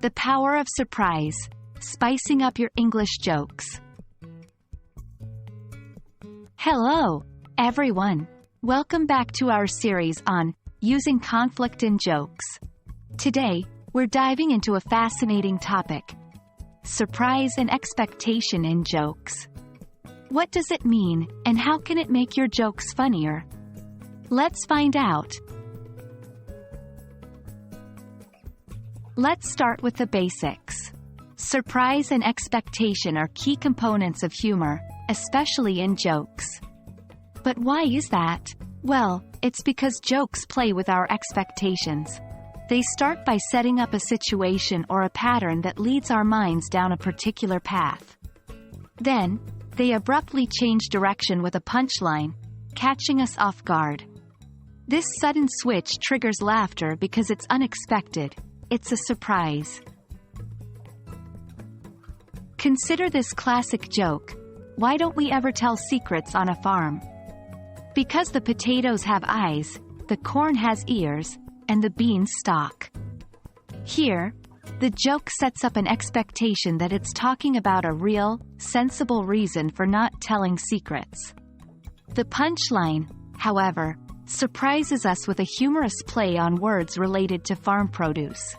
The power of surprise, spicing up your English jokes. Hello, everyone. Welcome back to our series on using conflict in jokes. Today, we're diving into a fascinating topic: surprise and expectation in jokes. What does it mean, and how can it make your jokes funnier? Let's find out. Let's start with the basics. Surprise and expectation are key components of humor, especially in jokes. But why is that? Well, it's because jokes play with our expectations. They start by setting up a situation or a pattern that leads our minds down a particular path. Then, they abruptly change direction with a punchline, catching us off guard. This sudden switch triggers laughter because it's unexpected. It's a surprise. Consider this classic joke: why don't we ever tell secrets on a farm? Because the potatoes have eyes, the corn has ears, and the beans stalk. Here, the joke sets up an expectation that it's talking about a real, sensible reason for not telling secrets. The punchline, however, surprises us with a humorous play on words related to farm produce.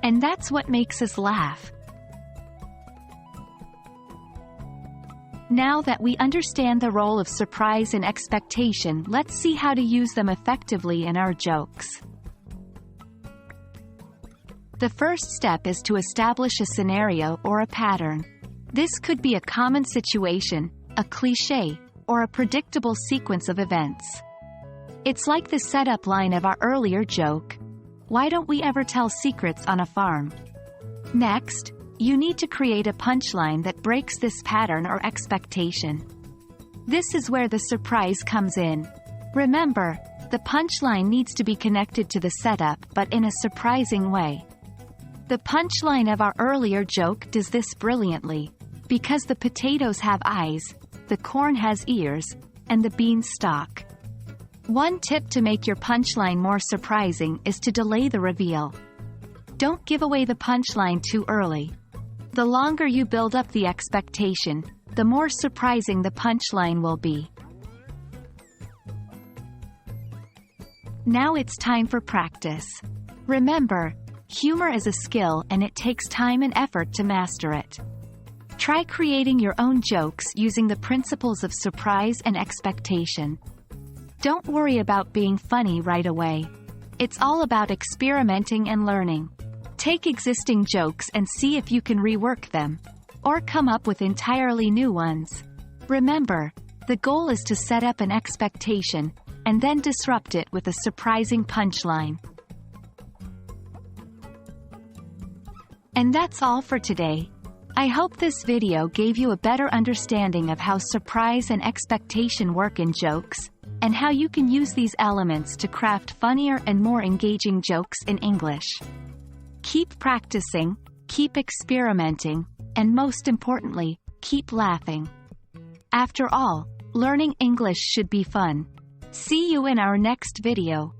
And that's what makes us laugh. Now that we understand the role of surprise and expectation, let's see how to use them effectively in our jokes. The first step is to establish a scenario or a pattern. This could be a common situation, a cliché, or a predictable sequence of events. It's like the setup line of our earlier joke: why don't we ever tell secrets on a farm? Next, you need to create a punchline that breaks this pattern or expectation. This is where the surprise comes in. Remember, the punchline needs to be connected to the setup, but in a surprising way. The punchline of our earlier joke does this brilliantly. Because the potatoes have eyes, the corn has ears, and the beans stalk. One tip to make your punchline more surprising is to delay the reveal. Don't give away the punchline too early. The longer you build up the expectation, the more surprising the punchline will be. Now it's time for practice. Remember, humor is a skill and it takes time and effort to master it. Try creating your own jokes using the principles of surprise and expectation. Don't worry about being funny right away. It's all about experimenting and learning. Take existing jokes and see if you can rework them, or come up with entirely new ones. Remember, the goal is to set up an expectation, and then disrupt it with a surprising punchline. And that's all for today. I hope this video gave you a better understanding of how surprise and expectation work in jokes, and how you can use these elements to craft funnier and more engaging jokes in English. Keep practicing, keep experimenting, and most importantly, keep laughing. After all, learning English should be fun. See you in our next video.